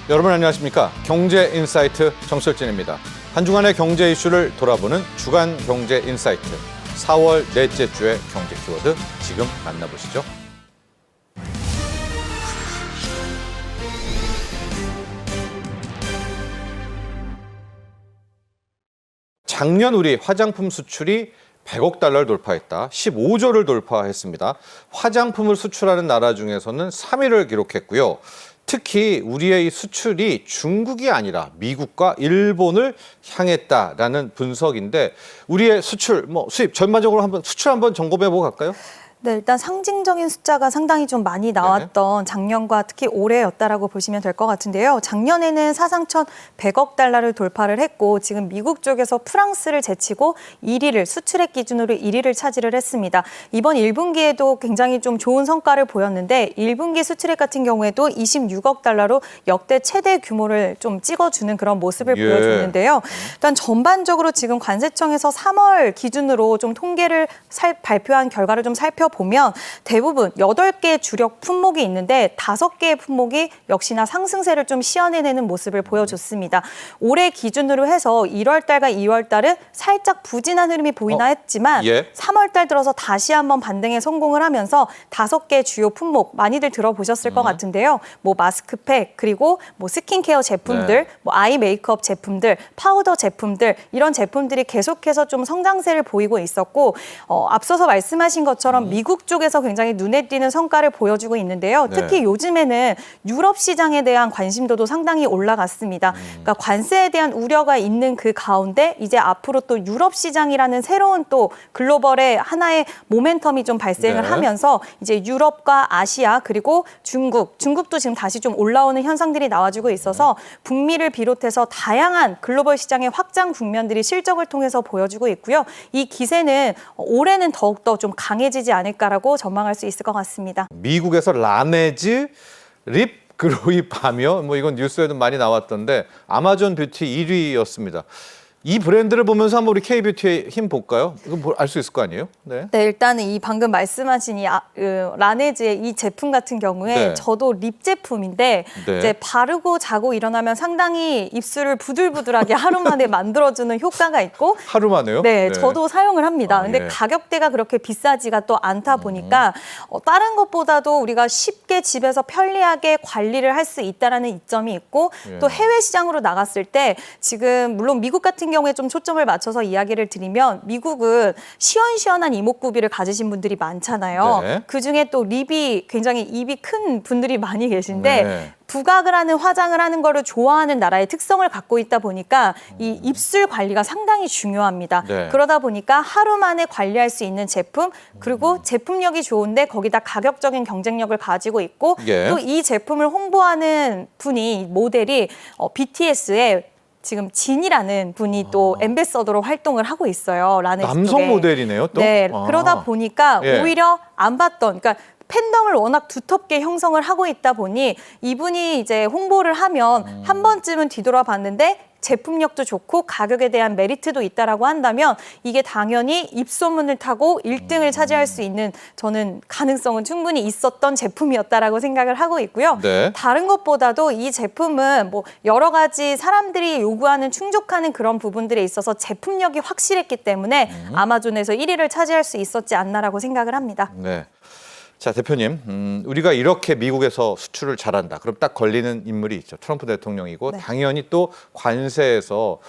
여러분 안녕하십니까? 경제인사이트 정철진입니다. 한 주간의 경제 이슈를 돌아보는 주간 경제인사이트 4월 넷째 주의 경제 키워드 지금 만나보시죠. 작년 우리 화장품 수출이 100억 달러를 돌파했다. 15조를 돌파했습니다. 화장품을 수출하는 나라 중에서는 3위를 기록했고요. 특히 우리의 이 수출이 중국이 아니라 미국과 일본을 향했다라는 분석인데 우리의 수출, 수입 전반적으로 수출 한번 점검해보고 갈까요? 네, 일단 상징적인 숫자가 상당히 좀 많이 나왔던 작년과 특히 올해였다라고 보시면 될 것 같은데요. 작년에는 사상 첫 100억 달러를 돌파를 했고 지금 미국 쪽에서 프랑스를 제치고 1위를 수출액 기준으로 1위를 차지를 했습니다. 이번 1분기에도 굉장히 좀 좋은 성과를 보였는데 1분기 수출액 같은 경우에도 26억 달러로 역대 최대 규모를 좀 찍어주는 그런 모습을 보여줬는데요. 일단 전반적으로 지금 관세청에서 3월 기준으로 좀 통계를 발표한 결과를 좀 살펴보면 대부분 8개 주력 품목이 있는데 5개의 품목이 역시나 상승세를 좀 시연해내는 모습을 보여줬습니다. 올해 기준으로 해서 1월 달과 2월 달은 살짝 부진한 흐름이 보이나 했지만 3월 달 들어서 다시 한번 반등에 성공을 하면서 5개 주요 품목 많이들 들어보셨을 것 같은데요. 마스크팩 그리고 스킨케어 제품들, 아이 메이크업 제품들, 파우더 제품들 이런 제품들이 계속해서 좀 성장세를 보이고 있었고 앞서서 말씀하신 것처럼 미국 쪽에서 굉장히 눈에 띄는 성과를 보여주고 있는데요. 특히 요즘에는 유럽 시장에 대한 관심도도 상당히 올라갔습니다. 그러니까 관세에 대한 우려가 있는 그 가운데 이제 앞으로 또 유럽 시장이라는 새로운 또 글로벌의 하나의 모멘텀이 좀 발생을 하면서 이제 유럽과 아시아 그리고 중국도 지금 다시 좀 올라오는 현상들이 나와주고 있어서 북미를 비롯해서 다양한 글로벌 시장의 확장 국면들이 실적을 통해서 보여주고 있고요. 이 기세는 올해는 더욱더 좀 강해지지 않을까라고 전망할 수 있을 것 같습니다. 미국에서 라네즈 립 그로이하며 이건 뉴스에도 많이 나왔던데 아마존 뷰티 1위였습니다. 이 브랜드를 보면서 한번 우리 K뷰티의 힘 볼까요? 이거 알 수 있을 거 아니에요? 네, 일단은 이 방금 말씀하신 이 라네즈의 이 제품 같은 경우에 저도 립 제품인데 이제 바르고 자고 일어나면 상당히 입술을 부들부들하게 하루 만에 만들어주는 효과가 있고 하루 만에요? 네, 저도 사용을 합니다. 근데 가격대가 그렇게 비싸지가 또 않다 보니까 다른 것보다도 우리가 쉽게 집에서 편리하게 관리를 할 수 있다는 이점이 있고 또 해외 시장으로 나갔을 때 지금 물론 미국 같은 경우에 좀 초점을 맞춰서 이야기를 드리면 미국은 시원시원한 이목구비를 가지신 분들이 많잖아요. 그중에 또 립이 굉장히 입이 큰 분들이 많이 계신데 부각을 하는 화장을 하는 거를 좋아하는 나라의 특성을 갖고 있다 보니까 이 입술 관리가 상당히 중요합니다. 그러다 보니까 하루 만에 관리할 수 있는 제품 그리고 제품력이 좋은데 거기다 가격적인 경쟁력을 가지고 있고 또 이 제품을 홍보하는 분이 모델이 BTS의 지금 진이라는 분이 또 앰베서더로 활동을 하고 있어요. 라네즈 남성 쪽에. 모델이네요, 또? 네, 그러다 보니까 오히려 안 봤던, 그러니까 팬덤을 워낙 두텁게 형성을 하고 있다 보니 이분이 이제 홍보를 하면 한 번쯤은 뒤돌아봤는데 제품력도 좋고 가격에 대한 메리트도 있다라고 한다면 이게 당연히 입소문을 타고 1등을 차지할 수 있는 저는 가능성은 충분히 있었던 제품이었다라고 생각을 하고 있고요. 다른 것보다도 이 제품은 여러 가지 사람들이 요구하는 충족하는 그런 부분들에 있어서 제품력이 확실했기 때문에 아마존에서 1위를 차지할 수 있었지 않나라고 생각을 합니다. 네. 자, 대표님, 우리가 이렇게 미국에서 수출을 잘한다. 그럼 딱 걸리는 인물이 있죠. 트럼프 대통령이고 당연히 또 관세에서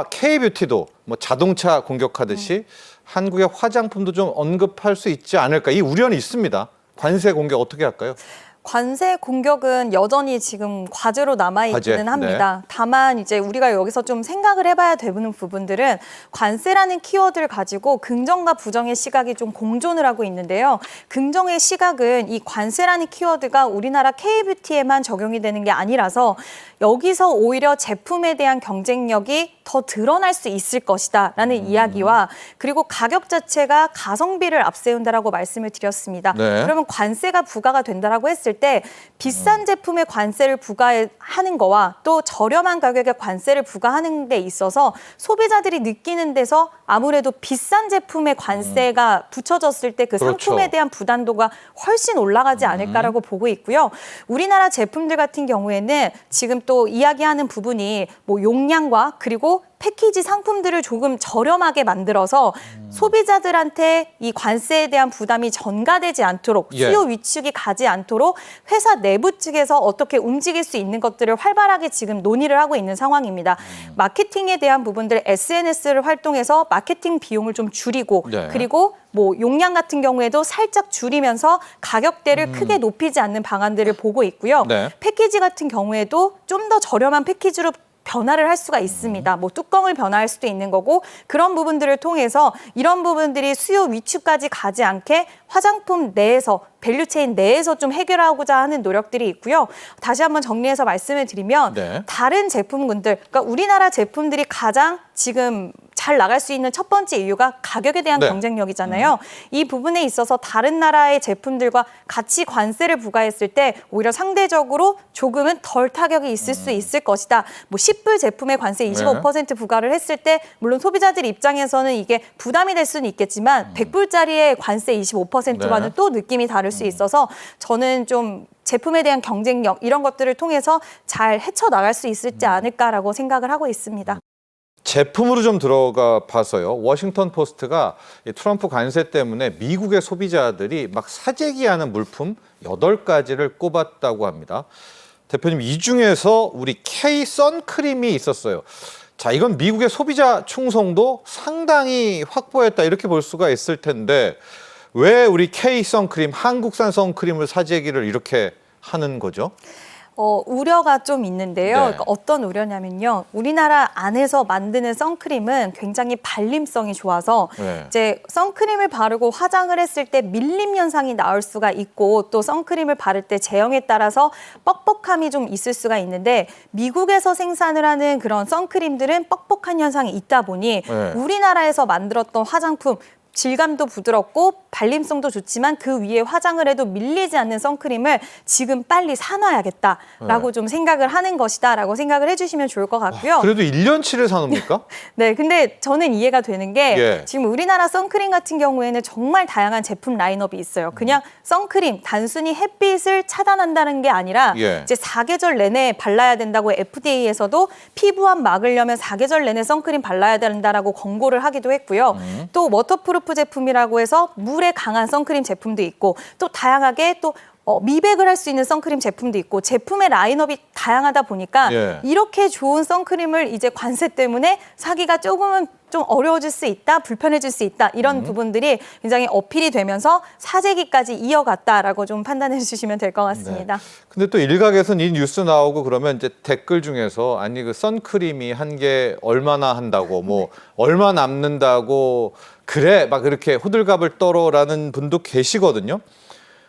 K뷰티도 자동차 공격하듯이 한국의 화장품도 좀 언급할 수 있지 않을까. 이 우려는 있습니다. 관세 공격 어떻게 할까요? 관세 공격은 여전히 지금 과제로 남아있기는 합니다. 다만 이제 우리가 여기서 좀 생각을 해봐야 되는 부분들은 관세라는 키워드를 가지고 긍정과 부정의 시각이 좀 공존을 하고 있는데요. 긍정의 시각은 이 관세라는 키워드가 우리나라 K뷰티에만 적용이 되는 게 아니라서 여기서 오히려 제품에 대한 경쟁력이 더 드러날 수 있을 것이다 라는 이야기와 그리고 가격 자체가 가성비를 앞세운다라고 말씀을 드렸습니다. 그러면 관세가 부과가 된다라고 했을 때 때 비싼 제품에 관세를 부과하는 거와 또 저렴한 가격에 관세를 부과하는 데 있어서 소비자들이 느끼는 데서 아무래도 비싼 제품에 관세가 붙여졌을 때 그 그렇죠. 상품에 대한 부담도가 훨씬 올라가지 않을까라고 보고 있고요. 우리나라 제품들 같은 경우에는 지금 또 이야기하는 부분이 뭐 용량과 그리고 패키지 상품들을 조금 저렴하게 만들어서 소비자들한테 이 관세에 대한 부담이 전가되지 않도록 예. 수요 위축이 가지 않도록 회사 내부 측에서 어떻게 움직일 수 있는 것들을 활발하게 지금 논의를 하고 있는 상황입니다. 마케팅에 대한 부분들 SNS를 활동해서 마케팅 비용을 좀 줄이고 네. 그리고 뭐 용량 같은 경우에도 살짝 줄이면서 가격대를 크게 높이지 않는 방안들을 보고 있고요. 네. 패키지 같은 경우에도 좀 더 저렴한 패키지로 변화를 할 수가 있습니다. 뭐 뚜껑을 변화할 수도 있는 거고 그런 부분들을 통해서 이런 부분들이 수요 위축까지 가지 않게 화장품 내에서 밸류체인 내에서 좀 해결하고자 하는 노력들이 있고요. 다시 한번 정리해서 말씀을 드리면 네. 다른 제품군들, 그러니까 우리나라 제품들이 가장 지금 잘 나갈 수 있는 첫 번째 이유가 가격에 대한 네. 경쟁력이잖아요. 이 부분에 있어서 다른 나라의 제품들과 같이 관세를 부과했을 때 오히려 상대적으로 조금은 덜 타격이 있을 수 있을 것이다. 뭐 10불 제품에 관세 25% 부과를 했을 때 물론 소비자들 입장에서는 이게 부담이 될 수는 있겠지만 100불짜리에 관세 25%와는 네. 또 느낌이 다를 수 있어서 저는 좀 제품에 대한 경쟁력 이런 것들을 통해서 잘 헤쳐나갈 수 있을지 않을까라고 생각을 하고 있습니다. 제품으로 좀 들어가 봐서요. 워싱턴 포스트가 이 트럼프 관세 때문에 미국의 소비자들이 막 사재기하는 물품 8가지를 꼽았다고 합니다. 대표님, 이 중에서 우리 K 선크림이 있었어요. 자, 이건 미국의 소비자 충성도 상당히 확보했다 이렇게 볼 수가 있을 텐데 왜 우리 K 선크림, 한국산 선크림을 사재기를 이렇게 하는 거죠? 우려가 좀 있는데요. 네. 그러니까 어떤 우려냐면요. 우리나라 안에서 만드는 선크림은 굉장히 발림성이 좋아서 네. 이제 선크림을 바르고 화장을 했을 때 밀림 현상이 나올 수가 있고 또 선크림을 바를 때 제형에 따라서 뻑뻑함이 좀 있을 수가 있는데 미국에서 생산을 하는 그런 선크림들은 뻑뻑한 현상이 있다 보니 네. 우리나라에서 만들었던 화장품 질감도 부드럽고 발림성도 좋지만 그 위에 화장을 해도 밀리지 않는 선크림을 지금 빨리 사놔야겠다라고 네. 좀 생각을 하는 것이다라고 생각을 해주시면 좋을 것 같고요. 그래도 1년치를 사놓습니까? 네, 근데 저는 이해가 되는 게 예. 지금 우리나라 선크림 같은 경우에는 정말 다양한 제품 라인업이 있어요. 그냥 선크림 단순히 햇빛을 차단한다는 게 아니라 예. 이제 4계절 내내 발라야 된다고 FDA에서도 피부암 막으려면 4계절 내내 선크림 발라야 된다라고 권고를 하기도 했고요. 또 워터프루프 제품이라고 해서 물에 강한 선크림 제품도 있고 또 다양하게 또 미백을 할 수 있는 선크림 제품도 있고 제품의 라인업이 다양하다 보니까 예. 이렇게 좋은 선크림을 이제 관세 때문에 사기가 조금은 좀 어려워질 수 있다, 불편해질 수 있다 이런 부분들이 굉장히 어필이 되면서 사재기까지 이어갔다라고 좀 판단해 주시면 될 것 같습니다. 네. 근데 또 일각에서는 이 뉴스 나오고 그러면 이제 댓글 중에서 아니 그 선크림이 한 개 얼마나 한다고 뭐 얼마 남는다고 그래 막 이렇게 호들갑을 떨어라는 분도 계시거든요.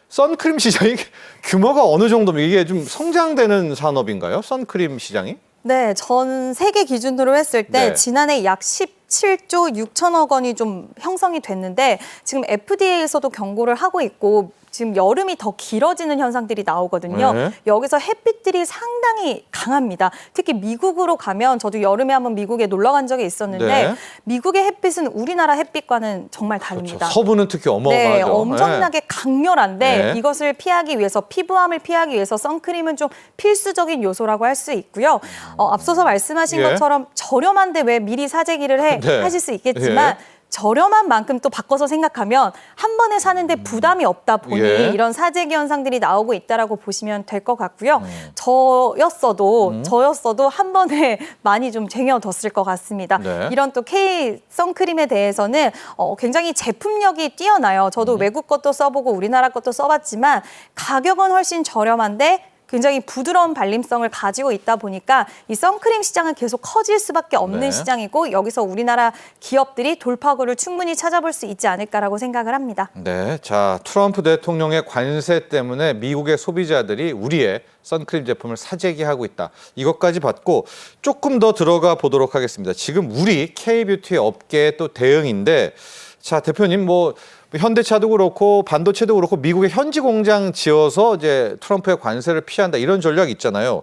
선크림 시장이 규모가 어느 정도면 이게 좀 성장되는 산업인가요? 선크림 시장이? 네, 전 세계 기준으로 했을 때 네. 지난해 약 17조 6천억 원이 좀 형성이 됐는데 지금 FDA에서도 경고를 하고 있고 지금 여름이 더 길어지는 현상들이 나오거든요. 네. 여기서 햇빛들이 상당히 강합니다. 특히 미국으로 가면 저도 여름에 한번 미국에 놀러 간 적이 있었는데 네. 미국의 햇빛은 우리나라 햇빛과는 정말 다릅니다. 그렇죠. 서부는 특히 어마어마하죠. 네, 엄청나게 강렬한데 네. 이것을 피하기 위해서 피부암을 피하기 위해서 선크림은 좀 필수적인 요소라고 할 수 있고요. 앞서서 말씀하신 예. 것처럼 저렴한데 왜 미리 사재기를 해 네. 하실 수 있겠지만 저렴한 만큼 또 바꿔서 생각하면 한 번에 사는데 부담이 없다 보니 예. 이런 사재기 현상들이 나오고 있다라고 보시면 될 것 같고요. 저였어도 한 번에 많이 좀 쟁여뒀을 것 같습니다. 네. 이런 또 K 선크림에 대해서는 굉장히 제품력이 뛰어나요. 저도 외국 것도 써보고 우리나라 것도 써봤지만 가격은 훨씬 저렴한데 굉장히 부드러운 발림성을 가지고 있다 보니까 이 선크림 시장은 계속 커질 수밖에 없는 네. 시장이고 여기서 우리나라 기업들이 돌파구를 충분히 찾아볼 수 있지 않을까라고 생각을 합니다. 네, 자 트럼프 대통령의 관세 때문에 미국의 소비자들이 우리의 선크림 제품을 사재기하고 있다. 이것까지 받고 조금 더 들어가 보도록 하겠습니다. 지금 우리 K-뷰티 업계의 또 대응인데 자, 대표님 뭐 현대차도 그렇고 반도체도 그렇고 미국에 현지 공장 지어서 이제 트럼프의 관세를 피한다 이런 전략이 있잖아요.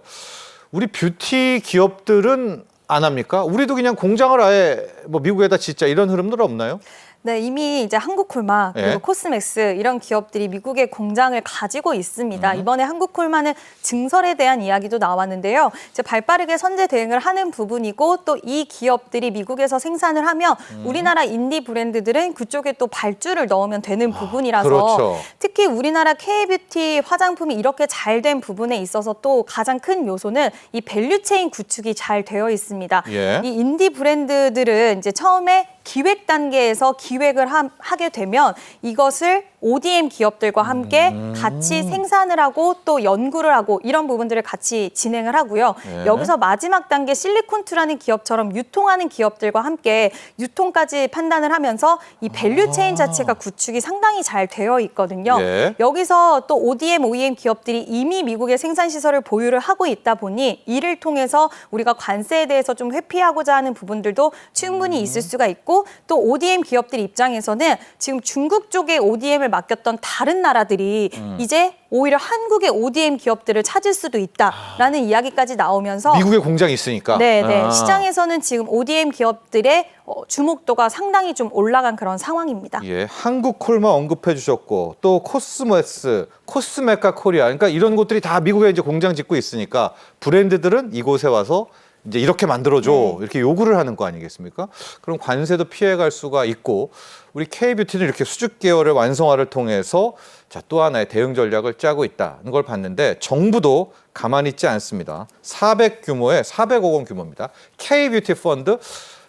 우리 뷰티 기업들은 안 합니까? 우리도 그냥 공장을 아예 뭐 미국에다 짓자 이런 흐름들 없나요? 네, 이미 이제 한국콜마 그리고 예. 코스맥스 이런 기업들이 미국에 공장을 가지고 있습니다. 이번에 한국콜마는 증설에 대한 이야기도 나왔는데요. 이제 발빠르게 선제 대응을 하는 부분이고 또 이 기업들이 미국에서 생산을 하면 우리나라 인디 브랜드들은 그쪽에 또 발주를 넣으면 되는 부분이라서 그렇죠. 특히 우리나라 K뷰티 화장품이 이렇게 잘 된 부분에 있어서 또 가장 큰 요소는 이 밸류체인 구축이 잘 되어 있습니다. 예. 이 인디 브랜드들은 이제 처음에 기획 단계에서 기획을 하게 되면 이것을 ODM 기업들과 함께 같이 생산을 하고 또 연구를 하고 이런 부분들을 같이 진행을 하고요. 네. 여기서 마지막 단계 실리콘투라는 기업처럼 유통하는 기업들과 함께 유통까지 판단을 하면서 이 밸류체인 자체가 구축이 상당히 잘 되어 있거든요. 예. 여기서 또 ODM, OEM 기업들이 이미 미국의 생산 시설을 보유를 하고 있다 보니 이를 통해서 우리가 관세에 대해서 좀 회피하고자 하는 부분들도 충분히 있을 수가 있고 또 ODM 기업들 입장에서는 지금 중국 쪽에 ODM을 맡겼던 다른 나라들이 이제 오히려 한국의 ODM 기업들을 찾을 수도 있다라는 이야기까지 나오면서 미국에 공장이 있으니까. 네, 아. 시장에서는 지금 ODM 기업들의 주목도가 상당히 좀 올라간 그런 상황입니다. 예, 한국콜마 언급해 주셨고 또 코스메스, 코스메카 코리아 그러니까 이런 곳들이 다 미국에 이제 공장 짓고 있으니까 브랜드들은 이곳에 와서 이제 이렇게 만들어줘 네. 이렇게 요구를 하는 거 아니겠습니까? 그럼 관세도 피해갈 수가 있고 우리 K뷰티는 이렇게 수직 계열의 완성화를 통해서 자, 또 하나의 대응 전략을 짜고 있다는 걸 봤는데 정부도 가만히 있지 않습니다. 400억 원 규모입니다. K뷰티 펀드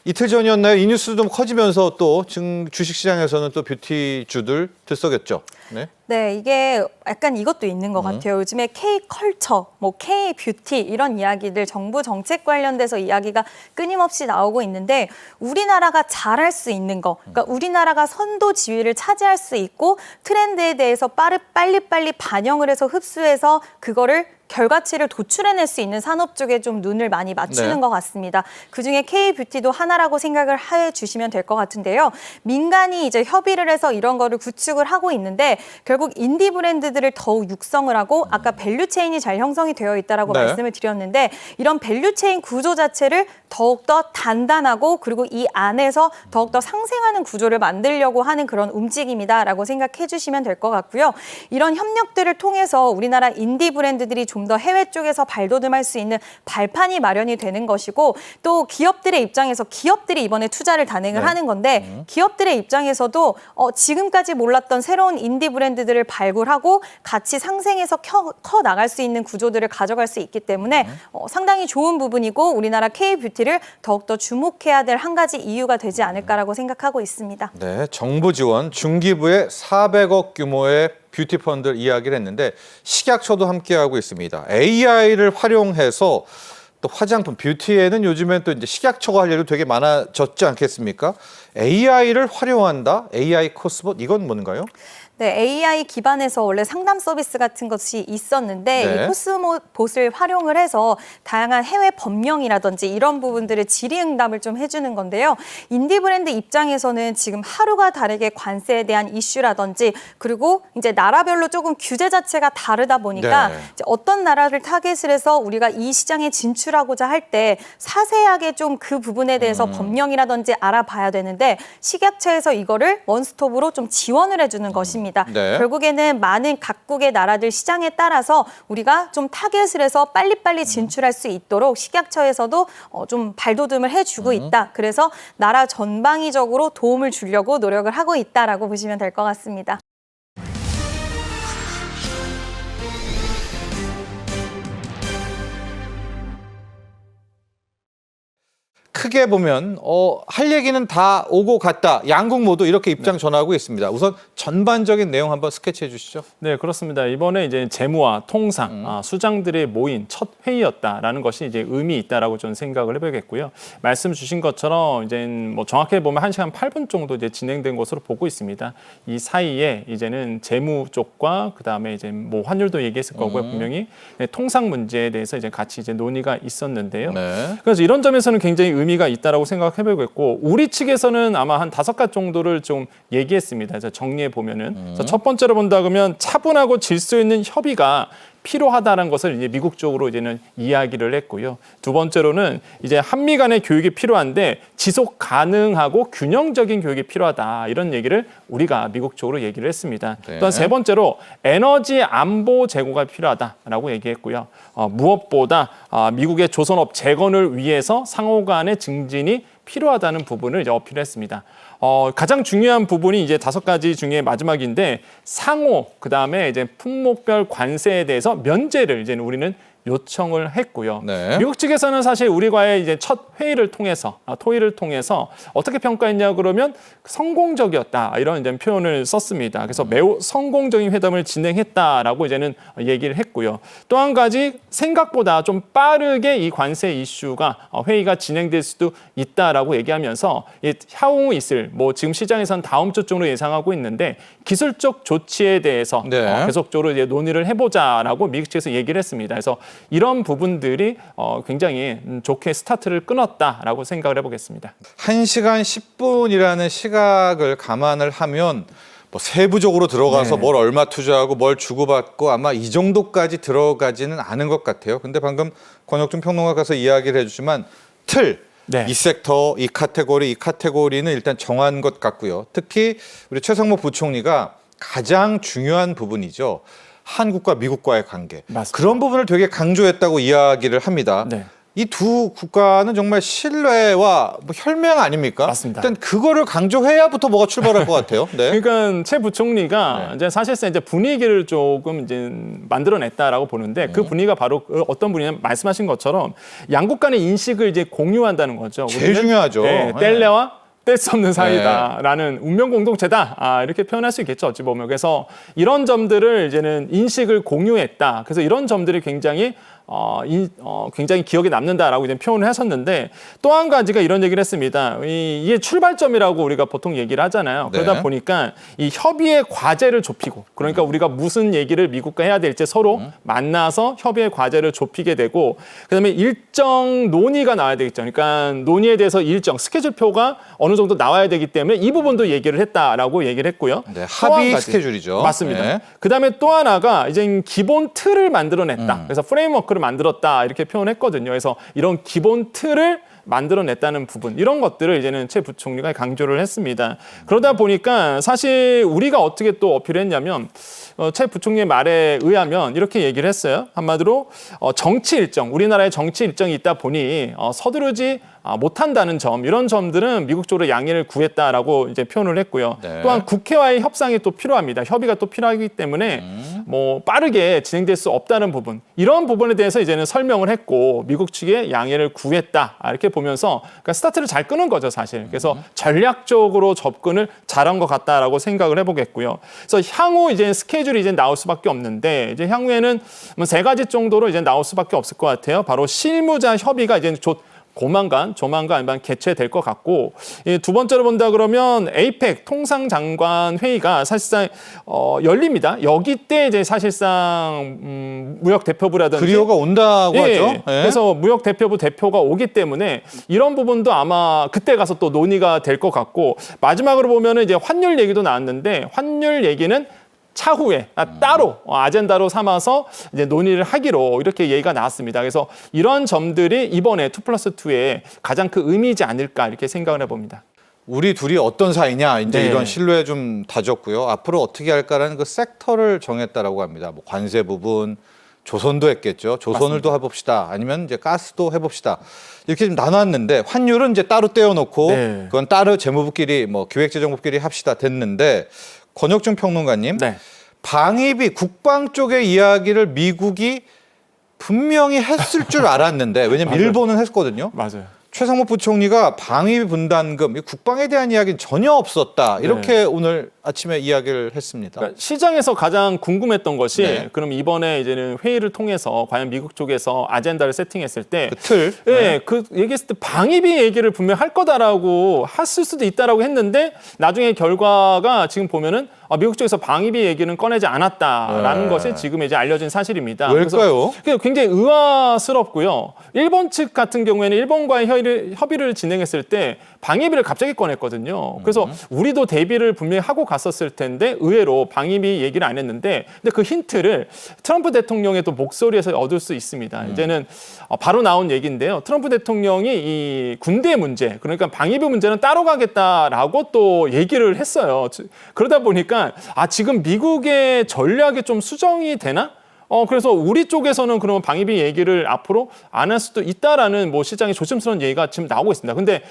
이틀 전이었나요? 이 뉴스 좀 커지면서 또 주식시장에서는 또 뷰티주들 들썩였죠. 네. 네, 이게 약간 이것도 있는 것 같아요. 요즘에 K컬처, 뭐 K뷰티 이런 이야기들 정부 정책 관련돼서 이야기가 끊임없이 나오고 있는데 우리나라가 잘할 수 있는 거, 그러니까 우리나라가 선도 지위를 차지할 수 있고 트렌드에 대해서 빨리빨리 반영을 해서 흡수해서 그거를 결과치를 도출해낼 수 있는 산업 쪽에 좀 눈을 많이 맞추는 네. 것 같습니다. 그중에 K뷰티도 하나라고 생각을 해주시면 될 것 같은데요. 민간이 이제 협의를 해서 이런 거를 구축을 하고 있는데 결국 인디 브랜드들을 더욱 육성을 하고 아까 밸류체인이 잘 형성이 되어 있다라고 네. 말씀을 드렸는데 이런 밸류체인 구조 자체를 더욱더 단단하고 그리고 이 안에서 더욱더 상생하는 구조를 만들려고 하는 그런 움직임이다라고 생각해 주시면 될 것 같고요. 이런 협력들을 통해서 우리나라 인디 브랜드들이 좀 더 해외 쪽에서 발돋움할 수 있는 발판이 마련이 되는 것이고 또 기업들의 입장에서 기업들이 이번에 투자를 단행을 네. 하는 건데 기업들의 입장에서도 지금까지 몰랐던 새로운 인디 브랜드들을 발굴하고 같이 상생해서 커 나갈 수 있는 구조들을 가져갈 수 있기 때문에 상당히 좋은 부분이고 우리나라 K뷰티를 더욱더 주목해야 될 한 가지 이유가 되지 않을까라고 생각하고 있습니다. 네, 정부 지원 중기부의 400억 규모의 뷰티 펀드 이야기를 했는데 식약처도 함께하고 있습니다. AI를 활용해서 또 화장품, 뷰티에는 요즘엔 또 이제 식약처가 할 일도 되게 많아졌지 않겠습니까? AI를 활용한다? AI 코스봇 이건 뭔가요? 네, AI 기반에서 원래 상담 서비스 같은 것이 있었는데 네. 이 코스모봇을 활용을 해서 다양한 해외 법령이라든지 이런 부분들을 질의응답을 좀 해주는 건데요. 인디 브랜드 입장에서는 지금 하루가 다르게 관세에 대한 이슈라든지 그리고 이제 나라별로 조금 규제 자체가 다르다 보니까 네. 이제 어떤 나라를 타겟을 해서 우리가 이 시장에 진출하고자 할 때 사세하게 좀 그 부분에 대해서 법령이라든지 알아봐야 되는데 식약처에서 이거를 원스톱으로 좀 지원을 해주는 것입니다. 네. 결국에는 많은 각국의 나라들 시장에 따라서 우리가 좀 타겟을 해서 빨리빨리 진출할 수 있도록 식약처에서도 좀 발돋움을 해주고 있다. 그래서 나라 전방위적으로 도움을 주려고 노력을 하고 있다라고 보시면 될 것 같습니다. 크게 보면 할 얘기는 다 오고 갔다. 양국 모두 이렇게 입장 전하고 있습니다. 우선 전반적인 내용 한번 스케치해 주시죠. 네, 그렇습니다. 이번에 이제 재무와 통상, 수장들의 모인 첫 회의였다라는 것이 이제 의미 있다라고 저는 생각을 해보겠고요. 말씀 주신 것처럼 이제 뭐 정확히 보면 1시간 8분 정도 이제 진행된 것으로 보고 있습니다. 이 사이에 이제는 재무 쪽과 그다음에 이제 뭐 환율도 얘기했을 거고요. 분명히 통상 문제에 대해서 이제 같이 이제 논의가 있었는데요. 네. 그래서 이런 점에서는 굉장히 의미 의미가 있다라고 생각해보겠고 우리 측에서는 아마 한 5가지 정도를 좀 얘기했습니다. 그래서 정리해 보면은 그래서 첫 번째로 본다 그러면 차분하고 질서 있는 협의가 필요하다는 것을 이제 미국 쪽으로 이제는 이야기를 했고요. 두 번째로는 이제 한미 간의 교육이 필요한데 지속 가능하고 균형적인 교육이 필요하다 이런 얘기를 우리가 미국 쪽으로 얘기를 했습니다. 네. 또한 세 번째로 에너지 안보 제고가 필요하다라고 얘기했고요. 무엇보다 미국의 조선업 재건을 위해서 상호 간의 증진이 필요하다는 부분을 이제 어필했습니다. 가장 중요한 부분이 이제 5가지 중에 마지막인데 상호 그다음에 이제 품목별 관세에 대해서 면제를 이제 우리는 요청을 했고요. 네. 미국 측에서는 사실 우리과의 이제 첫 회의를 통해서 토의를 통해서 어떻게 평가했냐 그러면 성공적이었다 이런 이제 표현을 썼습니다. 그래서 매우 성공적인 회담을 진행했다라고 이제는 얘기를 했고요. 또 한 가지 생각보다 좀 빠르게 이 관세 이슈가 회의가 진행될 수도 있다라고 얘기하면서 향후 있을 뭐 지금 시장에서는 다음 주 중으로 예상하고 있는데 기술적 조치에 대해서 네. 계속적으로 이제 논의를 해보자라고 미국 측에서 얘기를 했습니다. 그래서 이런 부분들이 굉장히 좋게 스타트를 끊었다라고 생각을 해보겠습니다. 1시간 10분이라는 시각을 감안을 하면 뭐 세부적으로 들어가서 네. 뭘 얼마 투자하고 뭘 주고받고 아마 이 정도까지 들어가지는 않은 것 같아요. 근데 방금 권혁준 평론가께서 이야기를 해주지만 틀, 네. 이 섹터, 이 카테고리는 일단 정한 것 같고요. 특히 우리 최상목 부총리가 가장 중요한 부분이죠. 한국과 미국과의 관계. 맞습니다. 그런 부분을 되게 강조했다고 이야기를 합니다. 네. 이 두 국가는 정말 신뢰와 뭐 혈맹 아닙니까? 맞습니다. 일단 그거를 강조해야부터 뭐가 출발할 것 같아요. 네. 그러니까 최 부총리가 네. 이제 사실상 이제 분위기를 조금 이제 만들어냈다라고 보는데 그 분위기가 바로 어떤 분이냐면 말씀하신 것처럼 양국 간의 인식을 이제 공유한다는 거죠. 제일 우리는, 중요하죠. 네, 네. 뗄래와 뗄 수 없는 사이다라는 운명 공동체다 이렇게 표현할 수 있겠죠. 어찌 보면 그래서 이런 점들을 이제는 인식을 공유했다. 그래서 이런 점들이 굉장히 굉장히 기억에 남는다라고 이제 표현을 했었는데 또 한 가지가 이런 얘기를 했습니다. 이게 출발점이라고 우리가 보통 얘기를 하잖아요. 그러다 네. 보니까 이 협의의 과제를 좁히고 그러니까 우리가 무슨 얘기를 미국과 해야 될지 서로 만나서 협의의 과제를 좁히게 되고 그다음에 일정 논의가 나와야 되겠죠. 그러니까 논의에 대해서 일정 스케줄표가 어느 정도 나와야 되기 때문에 이 부분도 얘기를 했다라고 얘기를 했고요. 네, 또 한 합의 가지. 스케줄이죠. 맞습니다. 네. 그다음에 또 하나가 이제 기본 틀을 만들어냈다. 그래서 프레임워크를 만들었다 이렇게 표현했거든요. 그래서 이런 기본 틀을 만들어냈다는 부분 이런 것들을 이제는 최 부총리가 강조를 했습니다. 그러다 보니까 사실 우리가 어떻게 또 어필했냐면 최 부총리의 말에 의하면 이렇게 얘기를 했어요. 한마디로 정치 일정, 우리나라의 정치 일정이 있다 보니 서두르지 못한다는 점 이런 점들은 미국 쪽으로 양해를 구했다라고 이제 표현을 했고요. 네. 또한 국회와의 협상이 또 필요합니다. 협의가 또 필요하기 때문에 뭐 빠르게 진행될 수 없다는 부분 이런 부분에 대해서 이제는 설명을 했고 미국 측에 양해를 구했다 이렇게 보면서 그러니까 스타트를 잘 끊은 거죠 사실. 그래서 전략적으로 접근을 잘한 것 같다라고 생각을 해보겠고요. 그래서 향후 이제 스케줄이 이제 나올 수밖에 없는데 이제 향후에는 뭐 3가지 정도로 이제 나올 수밖에 없을 것 같아요. 바로 실무자 협의가 이제 조만간 개최될 것 같고 두 번째로 본다 그러면 에이펙 통상장관 회의가 사실상 열립니다. 여기 때 이제 사실상 무역 대표부라든지 그리오가 온다고 하죠. 네. 그래서 무역 대표부 대표가 오기 때문에 이런 부분도 아마 그때 가서 또 논의가 될 것 같고 마지막으로 보면은 이제 환율 얘기도 나왔는데 환율 얘기는 차후에 따로 아젠다로 삼아서 이제 논의를 하기로 이렇게 얘기가 나왔습니다. 그래서 이런 점들이 이번에 2+2의 가장 큰 의미이지 않을까 이렇게 생각을 해봅니다. 우리 둘이 어떤 사이냐 이제 네. 이런 신뢰 좀 다졌고요. 앞으로 어떻게 할까라는 그 섹터를 정했다라고 합니다. 뭐 관세 부분, 조선도 했겠죠. 조선을 또 해봅시다. 아니면 이제 가스도 해봅시다. 이렇게 좀 나눴는데 환율은 이제 따로 떼어놓고 네. 그건 따로 재무부끼리 뭐 기획재정부끼리 합시다 됐는데 권혁준 평론가님 네. 방위비 국방 쪽의 이야기를 미국이 분명히 했을 줄 알았는데 왜냐면 맞아요. 일본은 했거든요. 맞아요. 최상목 부총리가 방위비 분담금, 이 국방에 대한 이야기는 전혀 없었다. 이렇게 오늘 아침에 이야기를 했습니다. 그러니까 시장에서 가장 궁금했던 것이 네. 그럼 이번에 이제는 회의를 통해서 과연 미국 쪽에서 아젠다를 세팅했을 때 그 틀. 그 얘기했을 때 방위비 얘기를 분명 할 거다라고 했을 수도 있다라고 했는데 나중에 결과가 지금 보면은 미국 쪽에서 방위비 얘기는 꺼내지 않았다라는 네. 것이 지금 이제 알려진 사실입니다. 왜일까요? 그래서 굉장히 의아스럽고요. 일본 측 같은 경우에는 일본과의 협의를 진행했을 때 방위비를 갑자기 꺼냈거든요. 그래서 우리도 대비를 분명히 하고 갔었을 텐데 의외로 방위비 얘기를 안 했는데 근데 그 힌트를 트럼프 대통령의 또 목소리에서 얻을 수 있습니다. 이제는 바로 나온 얘기인데요. 트럼프 대통령이 이 군대 문제 그러니까 방위비 문제는 따로 가겠다라고 또 얘기를 했어요. 그러다 보니까 지금 미국의 전략이 좀 수정이 되나? 그래서 우리 쪽에서는 그러면 방위비 얘기를 앞으로 안 할 수도 있다라는 뭐 시장의 조심스러운 얘기가 지금 나오고 있습니다. 근데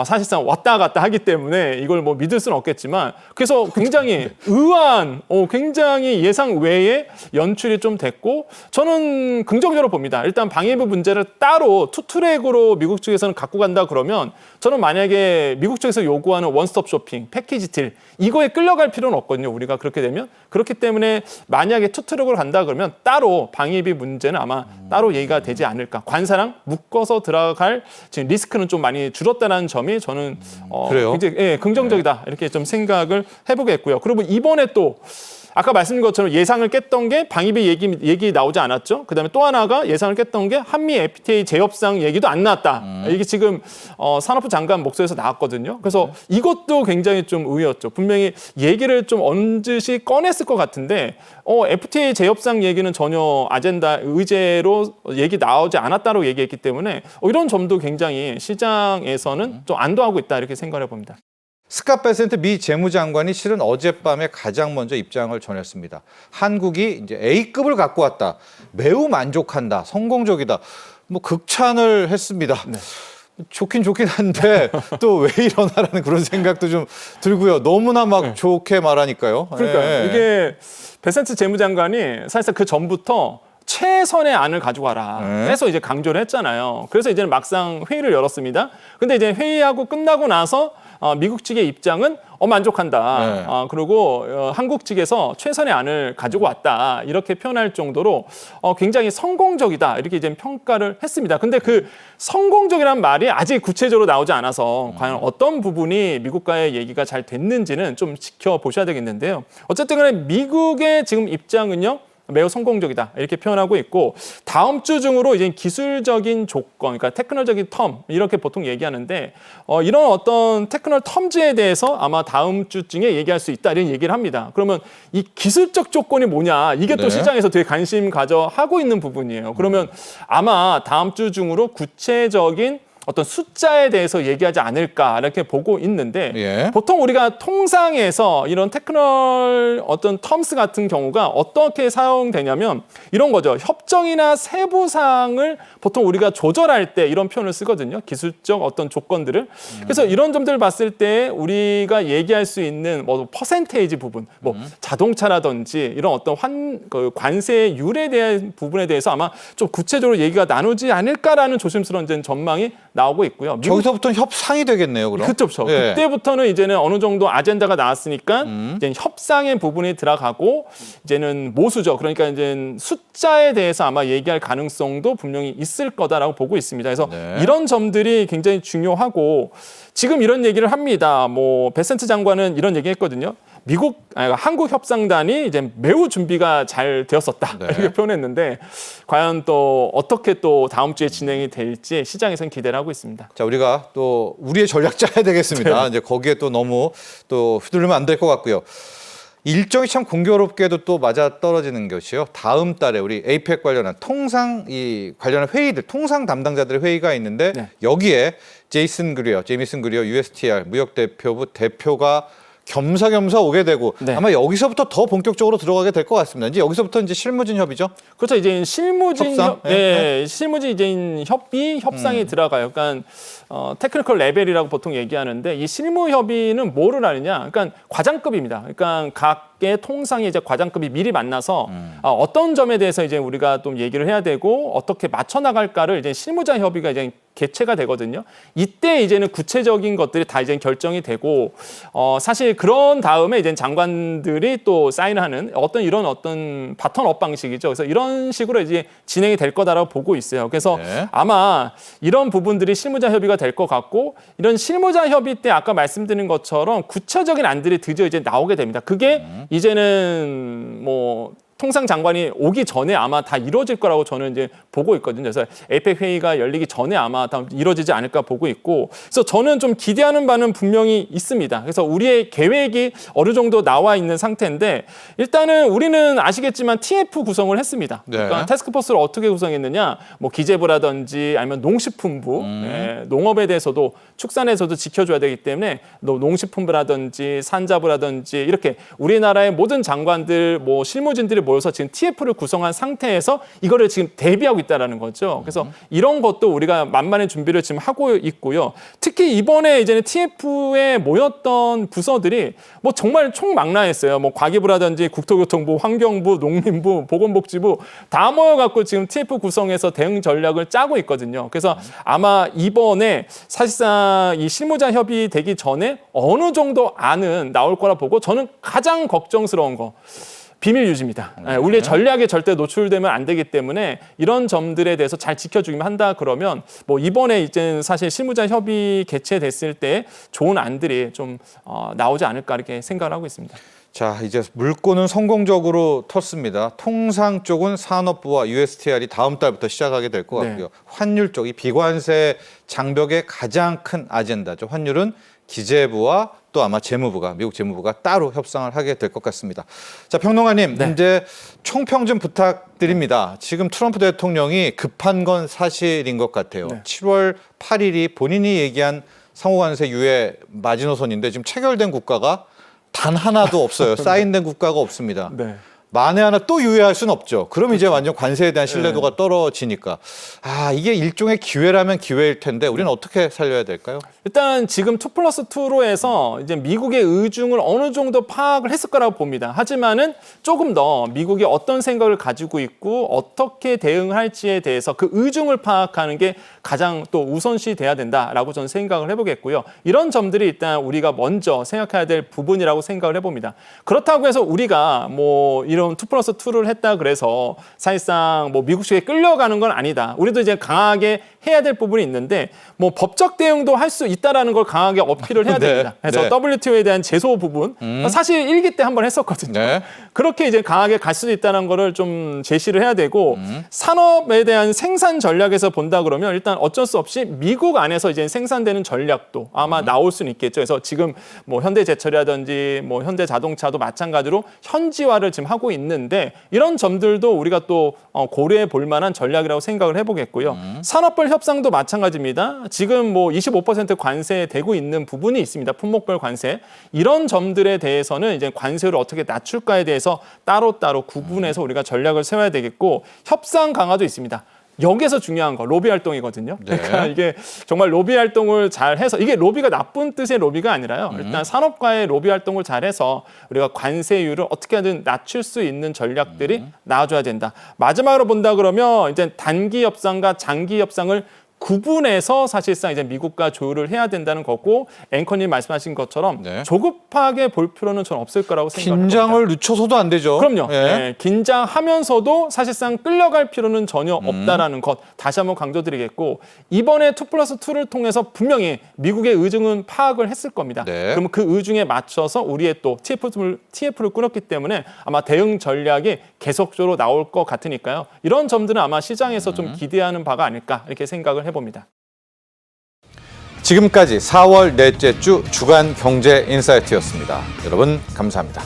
사실상 왔다 갔다 하기 때문에 이걸 뭐 믿을 수는 없겠지만 그래서 굉장히 의아한, 굉장히 예상 외의 연출이 좀 됐고 저는 긍정적으로 봅니다. 일단 방위비 문제를 따로 투트랙으로 미국 측에서는 갖고 간다 그러면 저는 만약에 미국 측에서 요구하는 원스톱 쇼핑, 패키지 딜 이거에 끌려갈 필요는 없거든요. 우리가 그렇게 되면. 그렇기 때문에 만약에 투트랙으로 간다 그러면 따로 방위비 문제는 아마 따로 얘기가 되지 않을까. 관사랑 묶어서 들어갈 지금 리스크는 좀 많이 줄었다는 점이 저는 그래요? 굉장히 긍정적이다. 이렇게 좀 생각을 해보겠고요. 그리고 이번에 또 아까 말씀드린 것처럼 예상을 깼던 게 방위비 얘기 나오지 않았죠. 그다음에 또 하나가 예상을 깼던 게 한미 FTA 재협상 얘기도 안 나왔다. 이게 지금 산업부 장관 목소리에서 나왔거든요. 그래서 이것도 굉장히 좀 의외였죠. 분명히 얘기를 좀 언뜻이 꺼냈을 것 같은데 FTA 재협상 얘기는 전혀 아젠다 의제로 얘기 나오지 않았다고 얘기했기 때문에 이런 점도 굉장히 시장에서는 좀 안도하고 있다 이렇게 생각을 해봅니다. 스캇 베센트 미 재무장관이 실은 어젯밤에 가장 먼저 입장을 전했습니다. 한국이 이제 A급을 갖고 왔다. 매우 만족한다. 성공적이다. 뭐 극찬을 했습니다. 네. 좋긴 한데 또 왜 이러나라는 그런 생각도 좀 들고요. 너무나 막 좋게 말하니까요. 그러니까 이게 베센트 재무장관이 사실상 그 전부터 최선의 안을 가지고 와라 해서 이제 강조를 했잖아요. 그래서 이제는 막상 회의를 열었습니다. 근데 이제 회의하고 끝나고 나서 미국 측의 입장은 만족한다. 그리고 한국 측에서 최선의 안을 가지고 왔다. 이렇게 표현할 정도로 굉장히 성공적이다. 이렇게 이제 평가를 했습니다. 근데 그 성공적이라는 말이 아직 구체적으로 나오지 않아서 과연 어떤 부분이 미국과의 얘기가 잘 됐는지는 좀 지켜보셔야 되겠는데요. 어쨌든 간에 미국의 지금 입장은요. 매우 성공적이다 이렇게 표현하고 있고 다음 주 중으로 이제 기술적인 조건, 그러니까 테크놀적인 텀 이렇게 보통 얘기하는데 이런 어떤 테크놀 텀즈에 대해서 아마 다음 주쯤에 얘기할 수 있다 이런 얘기를 합니다. 그러면 이 기술적 조건이 뭐냐 이게 또 시장에서 되게 관심 가져 하고 있는 부분이에요. 그러면 아마 다음 주 중으로 구체적인 어떤 숫자에 대해서 얘기하지 않을까 이렇게 보고 있는데 보통 우리가 통상에서 이런 테크놀 어떤 텀스 같은 경우가 어떻게 사용되냐면 이런 거죠. 협정이나 세부사항을 보통 우리가 조절할 때 이런 표현을 쓰거든요. 기술적 어떤 조건들을. 그래서 이런 점들을 봤을 때 우리가 얘기할 수 있는 뭐 퍼센테이지 부분, 뭐 자동차라든지 이런 어떤 관세율에 대한 부분에 대해서 아마 좀 구체적으로 얘기가 나누지 않을까라는 조심스러운 전망이 나오고 있고요. 저기서부터는 협상이 되겠네요, 그럼? 그렇죠. 그때부터는 이제는 어느 정도 아젠다가 나왔으니까 이제 협상의 부분이 들어가고 이제는 모수죠. 그러니까 이제 숫자에 대해서 아마 얘기할 가능성도 분명히 있을 거다라고 보고 있습니다. 그래서 이런 점들이 굉장히 중요하고 지금 이런 얘기를 합니다. 뭐 베센트 장관은 이런 얘기했거든요. 한국 협상단이 이제 매우 준비가 잘 되었었다 이렇게 표현했는데 과연 또 어떻게 또 다음 주에 진행이 될지 시장에서는 기대를 하고 있습니다. 자, 우리가 또 우리의 전략 짜야 되겠습니다. 이제 거기에 또 너무 또 휘둘리면 안 될 것 같고요. 일정이 참 공교롭게도 또 맞아 떨어지는 것이요. 다음 달에 우리 APEC 관련한 관련한 회의들, 통상 담당자들의 회의가 있는데 여기에 제미슨 그리어 USTR 무역대표부 대표가 겸사겸사 오게 되고 아마 여기서부터 더 본격적으로 들어가게 될 것 같습니다. 이제 여기서부터 이제 실무진 협의죠. 그렇죠. 이제 실무진 협상? 실무진 이제 협상이 들어가요. 그러니까 테크니컬 레벨이라고 보통 얘기하는데 이 실무 협의는 뭐를 하느냐? 그러니까 과장급입니다. 그러니까 각의 통상의 이제 과장급이 미리 만나서 어떤 점에 대해서 이제 우리가 좀 얘기를 해야 되고 어떻게 맞춰 나갈까를 이제 실무자 협의가 이제 개최가 되거든요. 이때 이제는 구체적인 것들이 다 이제 결정이 되고 사실 그런 다음에 이제 장관들이 또 사인하는 어떤 바톤업 방식이죠. 그래서 이런 식으로 이제 진행이 될 거다라고 보고 있어요. 그래서 아마 이런 부분들이 실무자 협의가 될 것 같고 이런 실무자 협의 때 아까 말씀드린 것처럼 구체적인 안들이 드디어 이제 나오게 됩니다. 그게 이제는 뭐 통상 장관이 오기 전에 아마 다 이루어질 거라고 저는 이제 보고 있거든요. 그래서 에이펙 회의가 열리기 전에 아마 다 이루어지지 않을까 보고 있고, 그래서 저는 좀 기대하는 바는 분명히 있습니다. 그래서 우리의 계획이 어느 정도 나와 있는 상태인데, 일단은 우리는 아시겠지만 TF 구성을 했습니다. 네. 그러니까 태스크포스를 어떻게 구성했느냐, 뭐 기재부라든지 아니면 농식품부, 농업에 대해서도 축산에서도 지켜줘야 되기 때문에 농식품부라든지 산자부라든지 이렇게 우리나라의 모든 장관들, 뭐 실무진들이 모여서 지금 TF를 구성한 상태에서 이거를 지금 대비하고 있다라는 거죠. 그래서 이런 것도 우리가 만반의 준비를 지금 하고 있고요. 특히 이번에 이제는 TF에 모였던 부서들이 뭐 정말 총망라했어요. 뭐 과기부라든지 국토교통부, 환경부, 농림부, 보건복지부 다 모여갖고 지금 TF 구성해서 대응 전략을 짜고 있거든요. 그래서 아마 이번에 사실상 이 실무자 협의 되기 전에 어느 정도 안은 나올 거라 보고, 저는 가장 걱정스러운 거 비밀 유지입니다. 우리의 전략에 절대 노출되면 안 되기 때문에 이런 점들에 대해서 잘 지켜주기만 한다 그러면 뭐 이번에 이제 사실 실무자 협의 개최됐을 때 좋은 안들이 좀 나오지 않을까 이렇게 생각을 하고 있습니다. 자, 이제 물꼬는 성공적으로 텄습니다. 통상 쪽은 산업부와 USTR이 다음 달부터 시작하게 될 것 같고요. 환율 쪽이 비관세 장벽의 가장 큰 아젠다죠. 환율은 기재부와 또 아마 재무부가, 미국 재무부가 따로 협상을 하게 될 것 같습니다. 자, 평론가님, 이제 총평 좀 부탁드립니다. 지금 트럼프 대통령이 급한 건 사실인 것 같아요. 7월 8일이 본인이 얘기한 상호관세 유예 마지노선인데 지금 체결된 국가가 단 하나도 없어요. 사인된 국가가 없습니다. 만에 하나 또 유예할 수는 없죠. 그럼 이제 완전 관세에 대한 신뢰도가 떨어지니까. 아, 이게 일종의 기회라면 기회일 텐데 우리는 어떻게 살려야 될까요? 일단 지금 2+2로 해서 이제 미국의 의중을 어느 정도 파악을 했을 거라고 봅니다. 하지만은 조금 더 미국이 어떤 생각을 가지고 있고 어떻게 대응할지에 대해서 그 의중을 파악하는 게 가장 또 우선시 돼야 된다라고 저는 생각을 해보겠고요. 이런 점들이 일단 우리가 먼저 생각해야 될 부분이라고 생각을 해봅니다. 그렇다고 해서 우리가 뭐 이런 2+2를 했다 그래서 사실상 뭐 미국식에 끌려가는 건 아니다. 우리도 이제 강하게 해야 될 부분이 있는데 뭐 법적 대응도 할 수 있다라는 걸 강하게 어필을 해야 됩니다. 그래서 WTO에 대한 제소 부분 사실 1기 때 한번 했었거든요. 그렇게 이제 강하게 갈 수도 있다는 거를 좀 제시를 해야 되고 산업에 대한 생산 전략에서 본다 그러면 일단 어쩔 수 없이 미국 안에서 이제 생산되는 전략도 아마 나올 수는 있겠죠. 그래서 지금 뭐 현대제철이라든지 뭐 현대자동차도 마찬가지로 현지화를 지금 하고 있는데 이런 점들도 우리가 또 고려해 볼 만한 전략이라고 생각을 해보겠고요. 산업별 협상도 마찬가지입니다. 지금 뭐 25% 관세되고 있는 부분이 있습니다. 품목별 관세. 이런 점들에 대해서는 이제 관세를 어떻게 낮출까에 대해서 따로따로 구분해서 우리가 전략을 세워야 되겠고, 협상 강화도 있습니다. 여기서 중요한 거 로비 활동이거든요. 그러니까 이게 정말 로비 활동을 잘 해서, 이게 로비가 나쁜 뜻의 로비가 아니라요. 일단 산업과의 로비 활동을 잘 해서 우리가 관세율을 어떻게 하든 낮출 수 있는 전략들이 나와줘야 된다. 마지막으로 본다 그러면 이제 단기 협상과 장기 협상을 구분해서 사실상 이제 미국과 조율을 해야 된다는 거고, 앵커님 말씀하신 것처럼 조급하게 볼 필요는 전 없을 거라고 생각합니다. 긴장을 늦춰서도 안 되죠. 그럼요. 긴장하면서도 사실상 끌려갈 필요는 전혀 없다라는 것 다시 한번 강조드리겠고, 이번에 2+2를 통해서 분명히 미국의 의중은 파악을 했을 겁니다. 그러면 그 의중에 맞춰서 우리의 또 TF를 꾸렸기 때문에 아마 대응 전략이 계속적으로 나올 것 같으니까요. 이런 점들은 아마 시장에서 좀 기대하는 바가 아닐까 이렇게 생각을 해봅니다. 지금까지 4월 넷째 주 주간 경제 인사이트였습니다. 여러분 감사합니다.